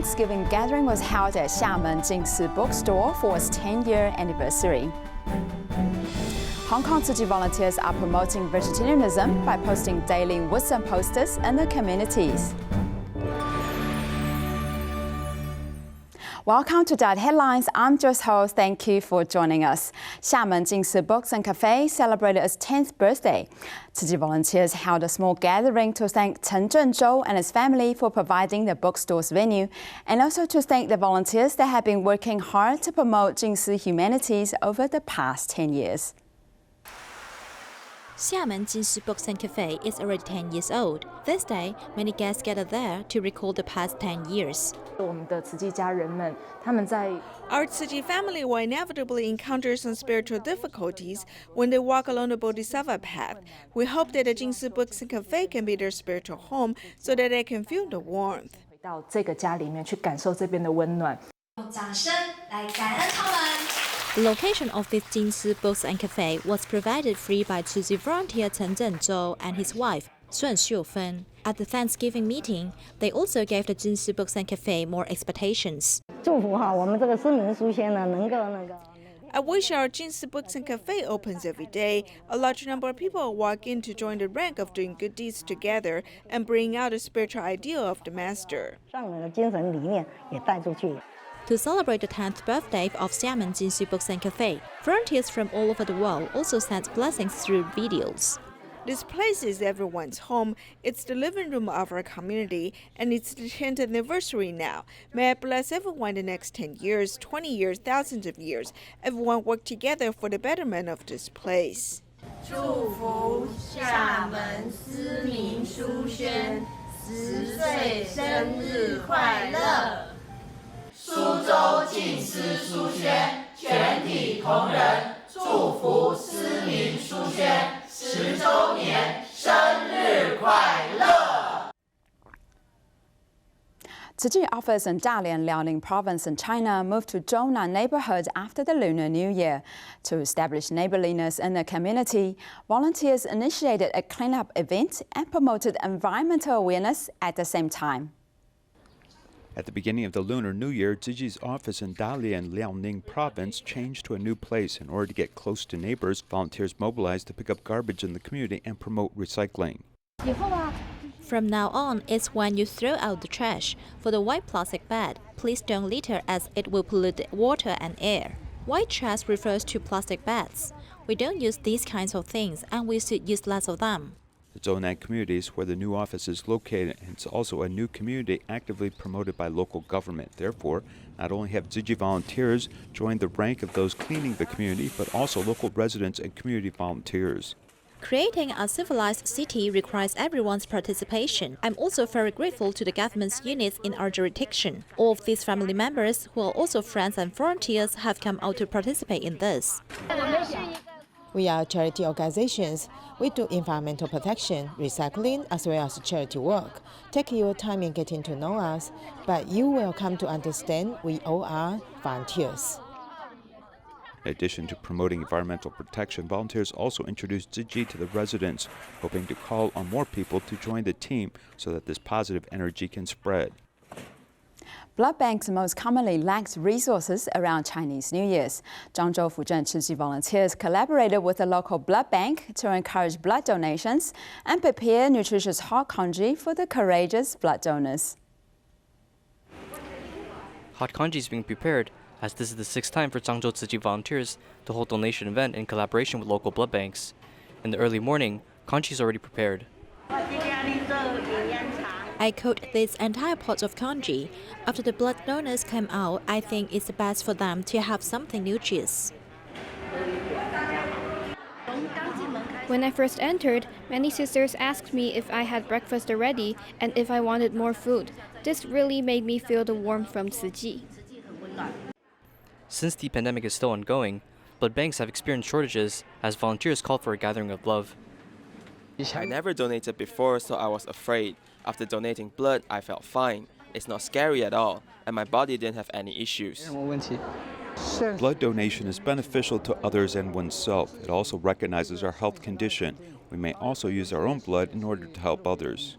Thanksgiving gathering was held at Xiamen Jing Si Bookstore for its 10-year anniversary. Hong Kong Tzu Chi volunteers are promoting vegetarianism by posting daily wisdom posters in the communities. Welcome to DaAi Headlines. I'm Joyce Ho. Thank you for joining us. Xiamen Jing Si Books and Cafe celebrated its 10th birthday. Tzu Chi volunteers held a small gathering to thank Chen Zhenzhou and his family for providing the bookstore's venue, and also to thank the volunteers that have been working hard to promote Jing Si humanities over the past 10 years. Xiamen Jing Si Books and Cafe is already 10 years old. This day, many guests gather there to recall the past 10 years. Our Tzu Chi family will inevitably encounter some spiritual difficulties when they walk along the Bodhisattva path. We hope that the Jing Si Books and Cafe can be their spiritual home so that they can feel the warmth. 到这个家里面去感受这边的温暖。掌声来感恩他们。 The location of this Jing Si Books and Cafe was provided free by Tzu Chi volunteer Chen Zhenzhou and his wife, Sun Xiufen. At the Thanksgiving meeting, they also gave the Jing Si Books and Cafe more expectations. I wish our Jing Si Books and Cafe opens every day. A large number of people walk in to join the rank of doing good deeds together and bring out the spiritual ideal of the master. To celebrate the 10th birthday of Xiamen Jing Si Books and Cafe, volunteers from all over the world also sent blessings through videos. This place is everyone's home. It's the living room of our community, and it's the 10th anniversary now. May I bless everyone the next 10 years, 20 years, thousands of years. Everyone work together for the betterment of this place. 祝福厦门思明书轩10岁生日快乐！苏州静思书轩全体同仁祝福思明书轩10周年生日快乐！ Tzu Chi office in Dalian, Liaoning Province in China moved to Zhounan neighborhood after the Lunar New Year. To establish neighborliness in the community, volunteers initiated a cleanup event and promoted environmental awareness at the same time. At the beginning of the Lunar New Year, Tzu Chi's office in Dalian, Liaoning Province changed to a new place. In order to get close to neighbors, volunteers mobilized to pick up garbage in the community and promote recycling. From now on, it's when you throw out the trash. For the white plastic bag, please don't litter as it will pollute the water and air. White trash refers to plastic bags. We don't use these kinds of things, and we should use less of them. The Zhounan community is where the new office is located, and it's also a new community actively promoted by local government. Therefore, not only have Tzu Chi volunteers joined the rank of those cleaning the community, but also local residents and community volunteers. Creating a civilized city requires everyone's participation. I'm also very grateful to the government's units in our jurisdiction. All of these family members, who are also friends and volunteers, have come out to participate in this. We are charity organizations. We do environmental protection, recycling, as well as charity work. Take your time in getting to know us, but you will come to understand we all are volunteers. In addition to promoting environmental protection, volunteers also introduced Tzu Chi to the residents, hoping to call on more people to join the team so that this positive energy can spread. Blood banks most commonly lack resources around Chinese New Year's. Zhangzhou Fuzhen Tzu Chi volunteers collaborated with a local blood bank to encourage blood donations and prepare nutritious hot congee for the courageous blood donors. Hot congee is being prepared, as this is the 6th time for Zhangzhou Tzu Chi volunteers to hold donation event in collaboration with local blood banks. In the early morning, congee is already prepared. I cooked this entire pot of congee. After the blood donors came out, I think it's best for them to have something nutritious. When I first entered, many sisters asked me if I had breakfast already and if I wanted more food. This really made me feel the warmth from Tzu Chi. Since the pandemic is still ongoing, blood banks have experienced shortages as volunteers called for a gathering of love. I never donated before, so I was afraid. After donating blood, I felt fine. It's not scary at all, and my body didn't have any issues. Blood donation is beneficial to others and oneself. It also recognizes our health condition. We may also use our own blood in order to help others.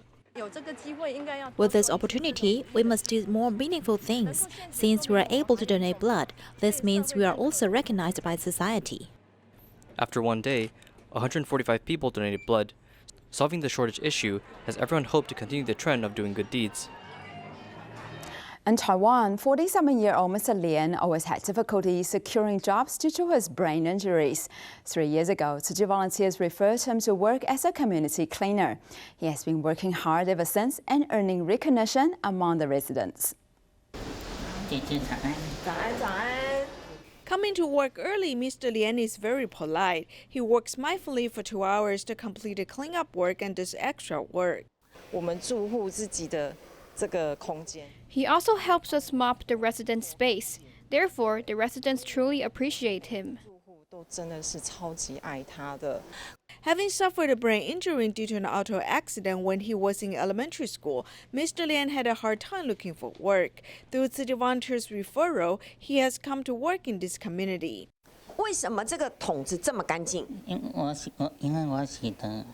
With this opportunity, we must do more meaningful things. Since we are able to donate blood, this means we are also recognized by society. After one day, 145 people donated blood. Solving the shortage issue has everyone hoped to continue the trend of doing good deeds. In Taiwan, 47-year-old Mr. Lian always had difficulty securing jobs due to his brain injuries. 3 years ago, Tzu Chi volunteers referred him to work as a community cleaner. He has been working hard ever since and earning recognition among the residents. Coming to work early, Mr. Lian is very polite. He works mindfully for 2 hours to complete the cleanup work and does extra work. He also helps us mop the resident space. Therefore, the residents truly appreciate him. Having suffered a brain injury due to an auto accident when he was in elementary school, Mr. Lian had a hard time looking for work. Through Tzu Chi volunteers' referral, he has come to work in this community. 为什么这个桶子这么干净？因为我洗的。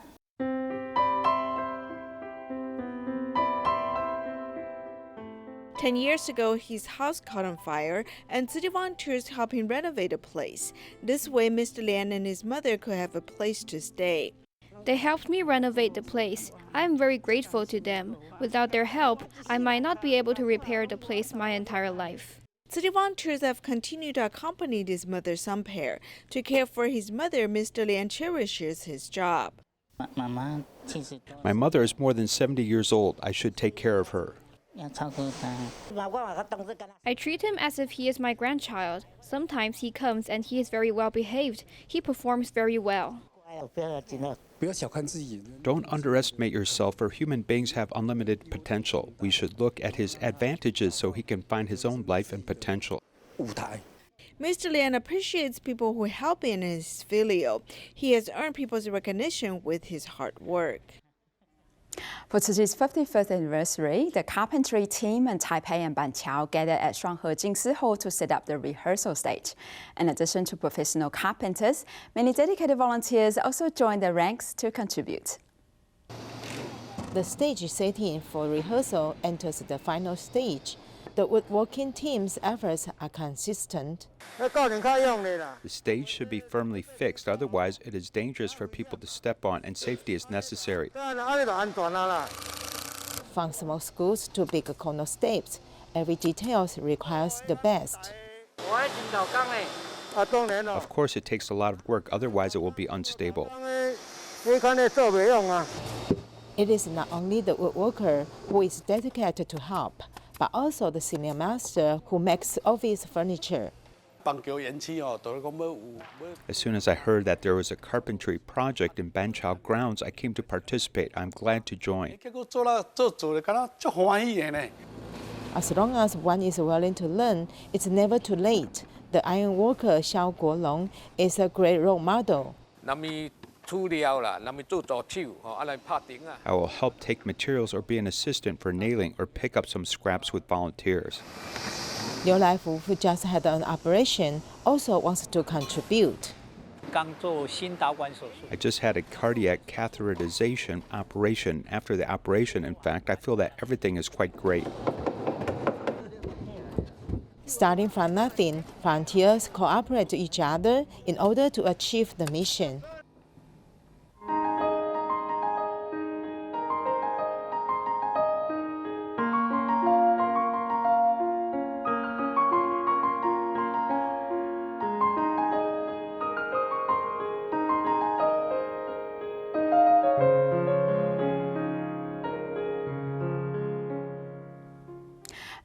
10 years ago, his house caught on fire, and city volunteers helped him renovate the place. This way, Mr. Lian and his mother could have a place to stay. They helped me renovate the place. I am very grateful to them. Without their help, I might not be able to repair the place my entire life. City volunteers have continued to accompany his mother-son pair. To care for his mother, Mr. Lian cherishes his job. My mother is more than 70 years old. I should take care of her. I treat him as if he is my grandchild. Sometimes he comes and he is very well behaved. He performs very well. Don't underestimate yourself, for human beings have unlimited potential. We should look at his advantages so he can find his own life and potential. Mr. Lian appreciates people who help him and is filial. He has earned people's recognition with his hard work. For Tzu Chi's 51st anniversary, the carpentry team in Taipei and Banqiao gathered at Shuanghe Jingsi Hall to set up the rehearsal stage. In addition to professional carpenters, many dedicated volunteers also joined the ranks to contribute. The stage setting for rehearsal enters the final stage. The woodworking team's efforts are consistent. The stage should be firmly fixed, otherwise it is dangerous for people to step on and safety is necessary. From small schools to big corner steps, every detail requires the best. Of course it takes a lot of work, otherwise it will be unstable. It is not only the woodworker who is dedicated to help, but also the senior master who makes office furniture. As soon as I heard that there was a carpentry project in Banqiao grounds, I came to participate. I'm glad to join. As long as one is willing to learn, it's never too late. The iron worker Xiao Guolong is a great role model. I will help take materials or be an assistant for nailing or pick up some scraps with volunteers. Liu Laifu, who just had an operation, also wants to contribute. I just had a cardiac catheterization operation. After the operation, in fact, I feel that everything is quite great. Starting from nothing, volunteers cooperate to each other in order to achieve the mission.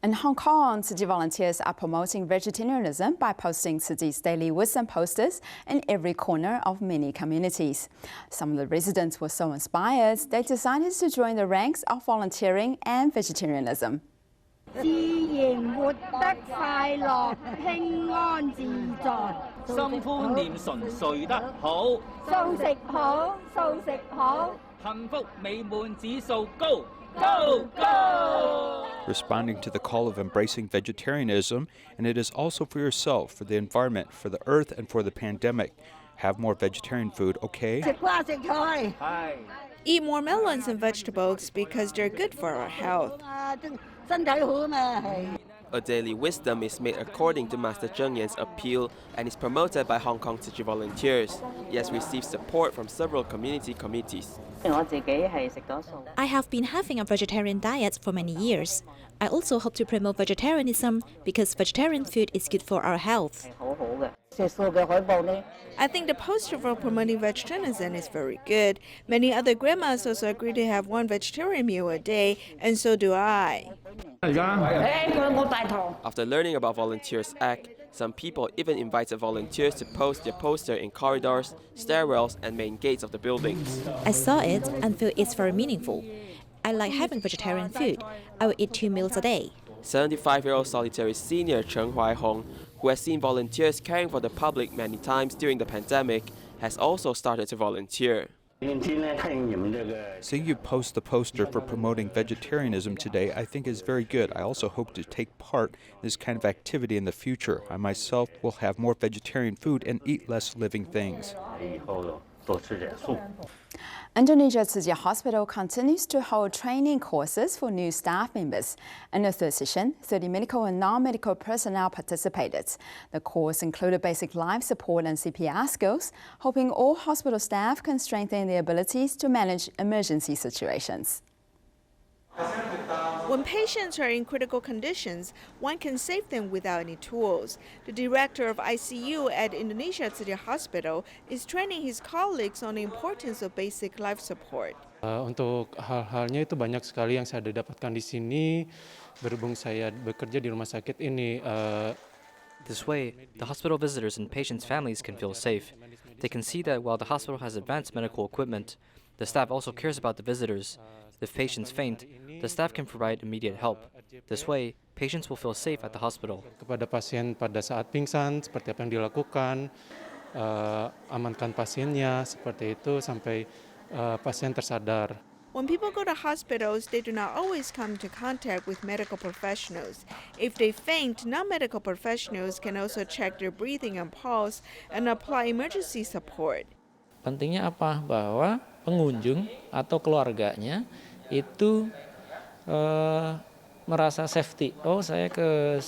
In Hong Kong, Tzu Chi volunteers are promoting vegetarianism by posting Tzu Chi's daily wisdom posters in every corner of many communities. Some of the residents were so inspired, they decided to join the ranks of volunteering and vegetarianism. 自然活得快樂，平安自在，心寬念純，睡得好，素食好，素食好，幸福美滿指數高。Go, go! Responding to the call of embracing vegetarianism, and it is also for yourself, for the environment, for the earth, and for the pandemic. Have more vegetarian food, okay? 食瓜食菜。Eat more melons and vegetables because they're good for our health. A daily wisdom is made according to Master Zheng Yan's appeal and is promoted by Hong Kong Tzu Chi volunteers. He has received support from several community committees. I have been having a vegetarian diet for many years. I also hope to promote vegetarianism because vegetarian food is good for our health. I think the poster for promoting vegetarianism is very good. Many other grandmas also agree to have one vegetarian meal a day, and so do I. After learning about Volunteers Act, some people even invited volunteers to post their poster in corridors, stairwells, and main gates of the buildings. I saw it and feel it's very meaningful. I like having vegetarian food. I will eat 2 meals a day. 75-year-old solitary senior Chen Hong, who has seen volunteers caring for the public many times during the pandemic, has also started to volunteer. Seeing you post the poster for promoting vegetarianism today, I think is very good. I also hope to take part in this kind of activity in the future. I myself will have more vegetarian food and eat less living things. Indonesia Tzu Chi Hospital continues to hold training courses for new staff members. In the third session, 30 medical and non-medical personnel participated. The course included basic life support and CPR skills, hoping all hospital staff can strengthen their abilities to manage emergency situations. When patients are in critical conditions, one can save them without any tools. The director of ICU at Indonesia Tzu Chi Hospital is training his colleagues on the importance of basic life support. Untuk hal-halnya itu banyak sekali yang saya dapatkan di sini, berhubung saya bekerja di rumah sakit ini. This way, the hospital visitors and patients' families can feel safe. They can see that while the hospital has advanced medical equipment, the staff also cares about the visitors. If patients faint, the staff can provide immediate help. This way, patients will feel safe at the hospital. Kepada pasien pada saat pingsan, seperti apa yang dilakukan, amankan pasiennya, seperti itu sampai pasien tersadar. When people go to hospitals, they do not always come into contact with medical professionals. If they faint, non-medical professionals can also check their breathing and pulse and apply emergency support. Pentingnya apa? Bahwa pengunjung atau keluarganya itu merasa safety. Oh, saya ke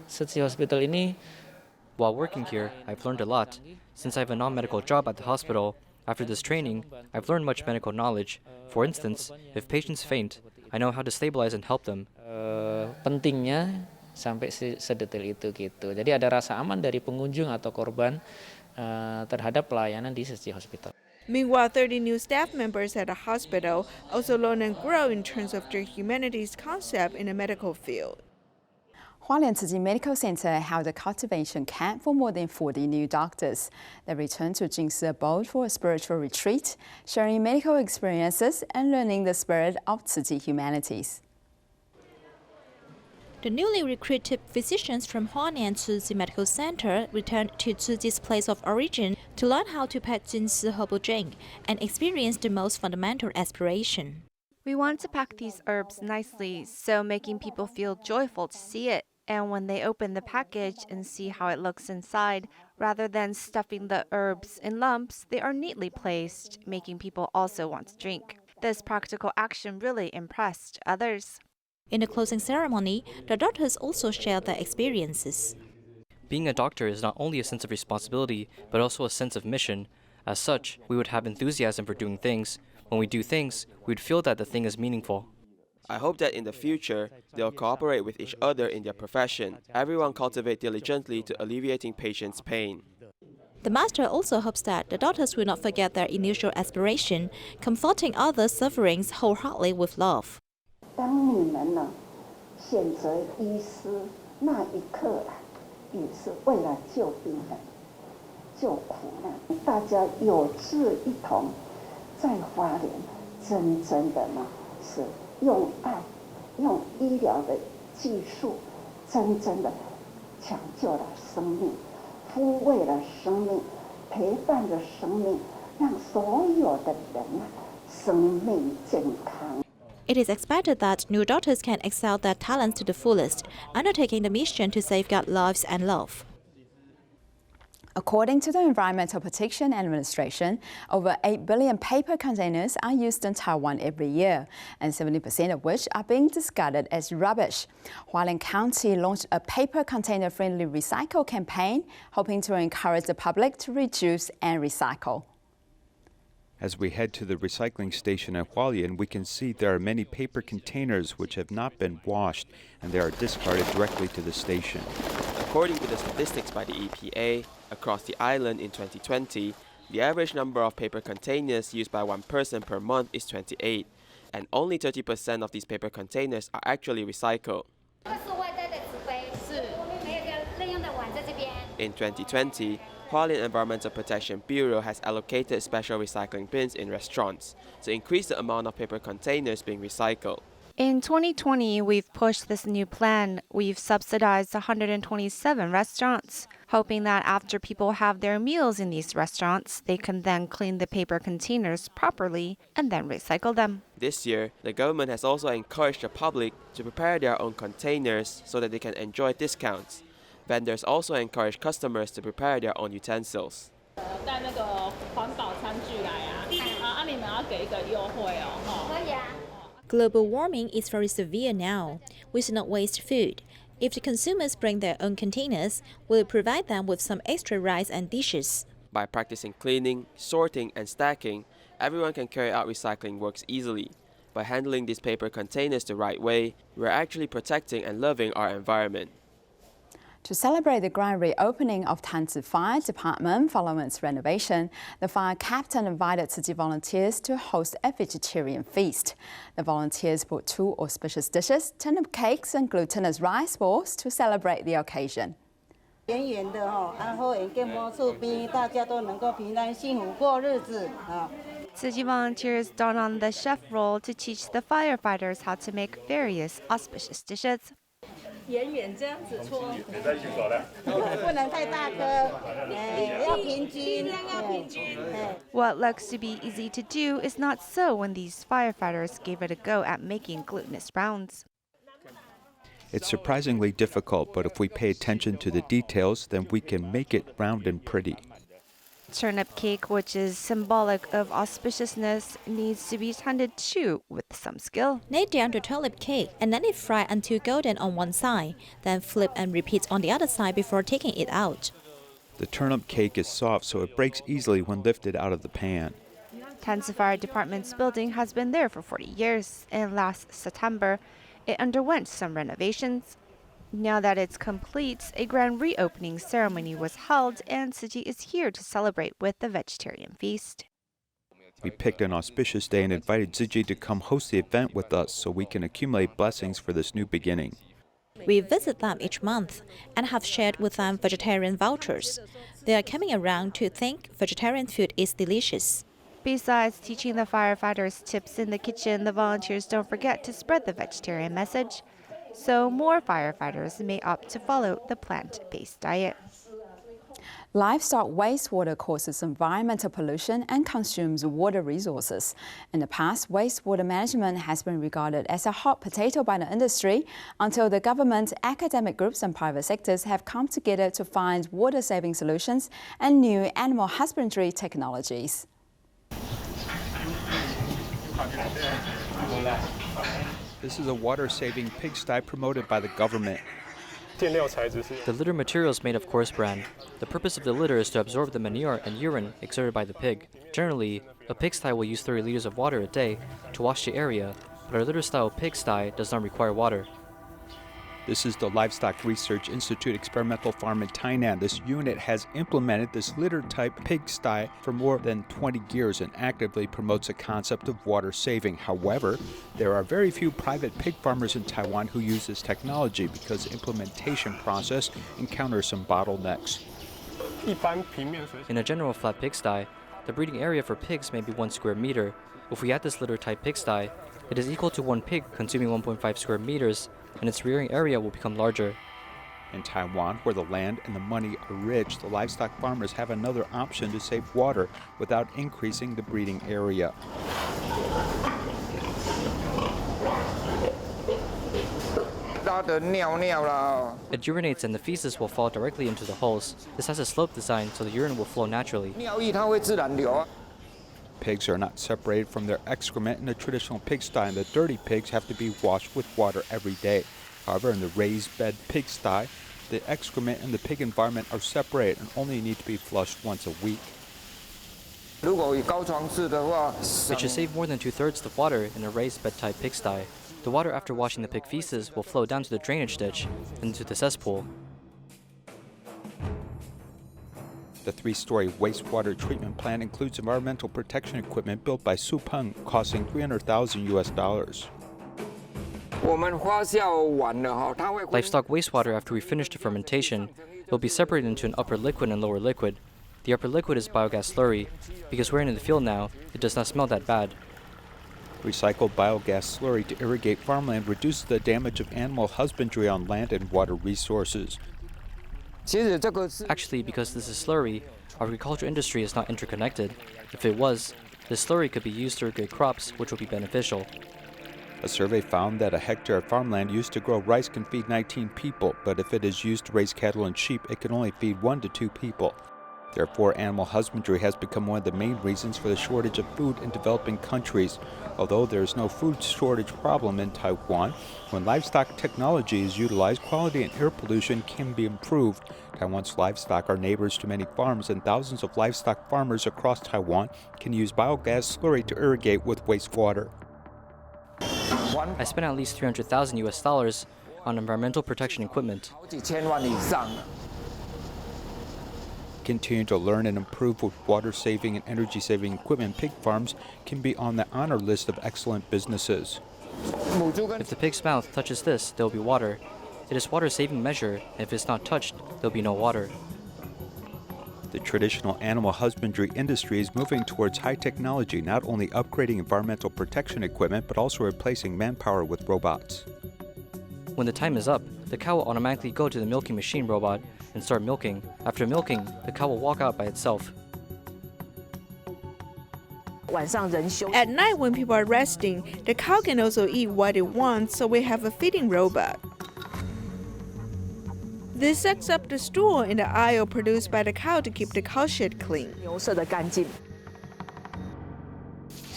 Tzu Chi Hospital ini. While working here, I've learned a lot. Since I have a non-medical job at the hospital, after this training, I've learned much medical knowledge. For instance, if patients faint, I know how to stabilize and help them. Pentingnya sampai sedetail itu gitu. Jadi ada rasa aman dari pengunjung atau korban terhadap pelayanan di Tzu Chi Hospital. Meanwhile, 30 new staff members at the hospital also learn and grow in terms of their humanities concept in the medical field. Dalian Tzu Chi Medical Center held a cultivation camp for more than 40 new doctors. They returned to Jing Si abode for a spiritual retreat, sharing medical experiences and learning the spirit of Tzu Chi humanities. The newly recruited physicians from Dalian Tzu Chi Medical Center returned to Tzu Chi's place of origin to learn how to pack Jing Si herbal drink and experience the most fundamental aspiration. We want to pack these herbs nicely, so making people feel joyful to see it. And when they open the package and see how it looks inside, rather than stuffing the herbs in lumps, they are neatly placed, making people also want to drink. This practical action really impressed others. In the closing ceremony, the doctors also shared their experiences. Being a doctor is not only a sense of responsibility, but also a sense of mission. As such, we would have enthusiasm for doing things. When we do things, we would feel that the thing is meaningful. I hope that in the future, they'll cooperate with each other in their profession. Everyone cultivate diligently to alleviating patients' pain. The master also hopes that the doctors will not forget their initial aspiration, comforting others' sufferings wholeheartedly with love. 当你们呢选择医师那一刻啊，也是为了救病人、救苦难，大家有志一同，在花莲真的呢是用爱、用医疗的技术，真的抢救了生命，抚慰了生命，陪伴着生命，让所有的人啊生命健康。 It is expected that new doctors can excel their talents to the fullest, undertaking the mission to safeguard lives and love. According to the Environmental Protection Administration, over 8 billion paper containers are used in Taiwan every year, and 70% of which are being discarded as rubbish. Dalian County launched a paper container-friendly recycle campaign, hoping to encourage the public to reduce and recycle. As we head to the recycling station at Dalian, we can see there are many paper containers which have not been washed, and they are discarded directly to the station. According to the statistics by the EPA, across the island in 2020, the average number of paper containers used by one person per month is 28, and only 30% of these paper containers are actually recycled. In 2020, Dalian Environmental Protection Bureau has allocated special recycling bins in restaurants to increase the amount of paper containers being recycled. In 2020, we've pushed this new plan. We've subsidized 127 restaurants, hoping that after people have their meals in these restaurants, they can then clean the paper containers properly and then recycle them. This year, the government has also encouraged the public to prepare their own containers so that they can enjoy discounts. Vendors also encourage customers to prepare their own utensils. Global warming is very severe now. We should not waste food. If the consumers bring their own containers, we'll provide them with some extra rice and dishes. By practicing cleaning, sorting, and stacking, everyone can carry out recycling works easily. By handling these paper containers the right way, we're actually protecting and loving our environment. To celebrate the grand reopening of Tanzi Fire Department following its renovation, the fire captain invited Tzu Chi volunteers to host a vegetarian feast. The volunteers brought 2 auspicious dishes, turnip cakes and glutinous rice balls to celebrate the occasion. Tzu Chi volunteers don on the chef role to teach the firefighters how to make various auspicious dishes. What looks to be easy to do is not so when these firefighters gave it a go at making glutinous rounds. It's surprisingly difficult, but if we pay attention to the details, then we can make it round and pretty. Turnip cake, which is symbolic of auspiciousness, needs to be tended to with some skill. Knead down the turnip cake and let it fry until golden on one side, then flip and repeat on the other side before taking it out. The turnip cake is soft, so it breaks easily when lifted out of the pan. Tanzi Fire Department's building has been there for 40 years, and last September, it underwent some renovations. Now that it's complete, a grand reopening ceremony was held, and Tzu Chi is here to celebrate with the vegetarian feast. We picked an auspicious day and invited Tzu Chi to come host the event with us so we can accumulate blessings for this new beginning. We visit them each month and have shared with them vegetarian vouchers. They are coming around to think vegetarian food is delicious. Besides teaching the firefighters tips in the kitchen, the volunteers don't forget to spread the vegetarian message, so more firefighters may opt to follow the plant-based diet. Livestock wastewater causes environmental pollution and consumes water resources. In the past, wastewater management has been regarded as a hot potato by the industry until the government, academic groups and private sectors have come together to find water-saving solutions and new animal husbandry technologies. This is a water-saving pig sty promoted by the government. The litter material is made of coarse bran. The purpose of the litter is to absorb the manure and urine exerted by the pig. Generally, a pigsty will use 30 liters of water a day to wash the area, but our litter-style pigsty does not require water. This is the Livestock Research Institute experimental farm in Tainan. This unit has implemented this litter-type pigsty for more than 20 years and actively promotes a concept of water saving. However, there are very few private pig farmers in Taiwan who use this technology because the implementation process encounters some bottlenecks. In a general flat pigsty, the breeding area for pigs may be 1 square meter. If we add this litter-type pigsty, it is equal to 1 pig consuming 1.5 square meters, and its rearing area will become larger. In Taiwan, where the land and the money are rich, the livestock farmers have another option to save water without increasing the breeding area. urinates and the feces will fall directly into the holes. This has a slope design so the urine will flow naturally. Pigs are not separated from their excrement in a traditional pigsty, and the dirty pigs have to be washed with water every day. However, in the raised bed pigsty, the excrement and the pig environment are separated and only need to be flushed once a week. It should save more than 2/3 the water in a raised bed type pigsty. The water after washing the pig feces will flow down to the drainage ditch and into the cesspool. The 3-story wastewater treatment plant includes environmental protection equipment built by Su Peng, costing $300,000. Livestock wastewater after we finish the fermentation, it will be separated into an upper liquid and lower liquid. The upper liquid is biogas slurry. Because we're in the field now, it does not smell that bad. Recycled biogas slurry to irrigate farmland reduces the damage of animal husbandry on land and water resources. Actually, because this is slurry, our agriculture industry is not interconnected. If it was, this slurry could be used to irrigate crops, which would be beneficial. A survey found that a hectare of farmland used to grow rice can feed 19 people, but if it is used to raise cattle and sheep, it can only feed 1 to 2 people. Therefore, animal husbandry has become one of the main reasons for the shortage of food in developing countries. Although there is no food shortage problem in Taiwan, when livestock technology is utilized, quality and air pollution can be improved. Taiwan's livestock are neighbors to many farms, and thousands of livestock farmers across Taiwan can use biogas slurry to irrigate with wastewater. I spent at least $300,000 on environmental protection equipment. Continue to learn and improve with water-saving and energy-saving equipment, pig farms can be on the honor list of excellent businesses. If the pig's mouth touches this, there will be water. It is water-saving measure, and if it's not touched, there will be no water. The traditional animal husbandry industry is moving towards high technology, not only upgrading environmental protection equipment, but also replacing manpower with robots. When the time is up, the cow will automatically go to the milking machine robot and start milking. After milking, the cow will walk out by itself. At night when people are resting, the cow can also eat what it wants, so we have a feeding robot. This sucks up the stool in the aisle produced by the cow to keep the cow shed clean.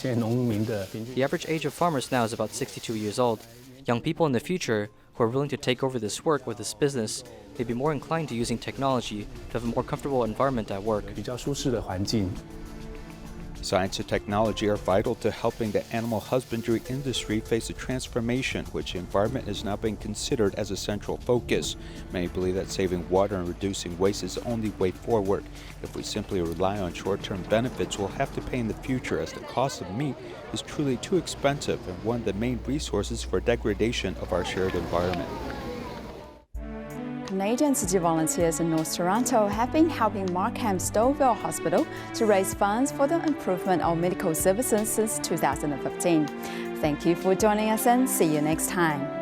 The average age of farmers now is about 62 years old. Young people in the future who are willing to take over this work or this business may be more inclined to using technology to have a more comfortable environment at work. Science and technology are vital to helping the animal husbandry industry face a transformation, which the environment is now being considered as a central focus. Many believe that saving water and reducing waste is the only way forward. If we simply rely on short-term benefits, we'll have to pay in the future, as the cost of meat is truly too expensive and one of the main resources for degradation of our shared environment. Canadian City volunteers in North Toronto have been helping Markham Stouffville Hospital to raise funds for the improvement of medical services since 2015. Thank you for joining us and see you next time.